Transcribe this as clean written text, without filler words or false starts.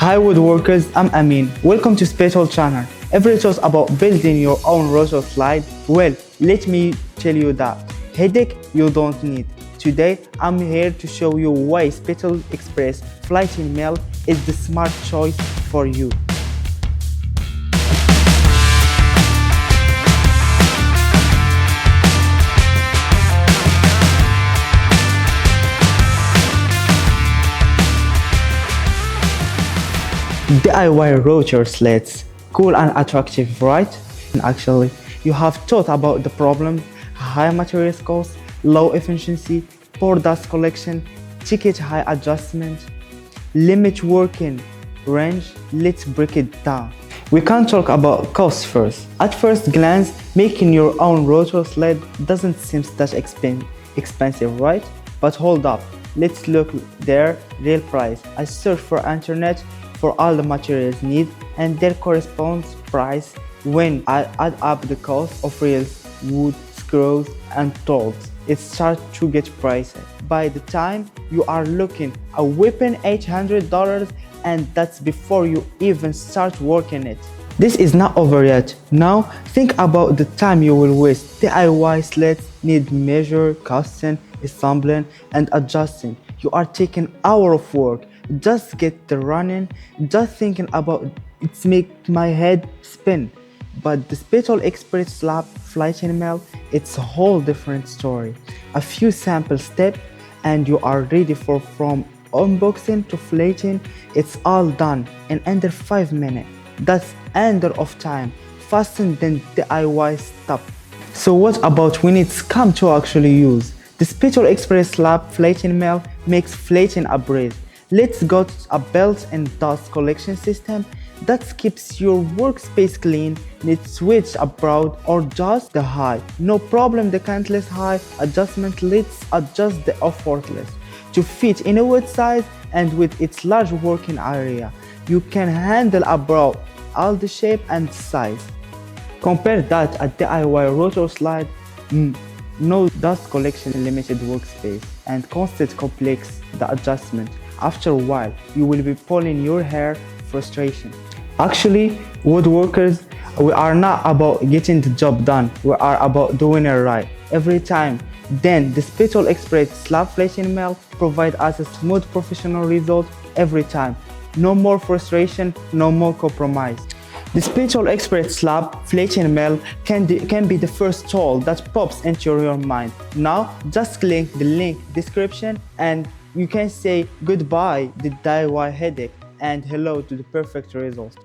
Hi woodworkers, I'm Amin. Welcome to SpeTool channel. Every thought about building your own rotor slide? Well, let me tell you that headache you don't need. Today, I'm here to show you why SpeTool Xpert Flattening mill is the smart choice for you. DIY rotor sleds, cool and attractive, right? Actually, you have thought about the problem: high materials cost, low efficiency, poor dust collection, ticket high adjustment, limit working range. Let's break it down. We can talk about cost first. At first glance, making your own rotor sled doesn't seem that expensive, right? But hold up, let's look their real price. I searched for internet for all the materials needed and their corresponds price. When I add up the cost of rails, wood, screws and tools, it starts to get pricey. By the time you are looking a whopping $800, and that's before you even start working it. This is not over yet. Now think about the time you will waste. DIY sleds need measure, casting, assembling and adjusting. You are taking hours of work just get the running. Just thinking about it makes my head spin. But the SpeTool Xpert Slab Flattening mill, it's a whole different story. A few sample steps and you are ready for from unboxing to flattening. It's all done in under 5 minutes. That's under of time, faster than DIY stuff. So what about when it's come to actually use? The SpeTool Xpert Slab Flattening mill makes flattening a breeze. Let's go to a belt and dust collection system that keeps your workspace clean. Let's switch abroad or just the height. No problem, the cantless height adjustment. Let's adjust the effortless to fit in a wood size, and with its large working area, you can handle abroad all the shape and size. Compare that at DIY rotor slide. No dust collection, limited workspace and constant complex the adjustment. After a while, you will be pulling your hair frustration. Actually, woodworkers, we are not about getting the job done. We are about doing it right every time. Then the SpeTool Xpert Slab Flattening mill provide us a smooth professional result every time. No more frustration, no more compromise. The SpeTool Xpert Slab Flattening mill can be the first tool that pops into your mind. Now, just click the link description and you can say goodbye the DIY headache and hello to the perfect result.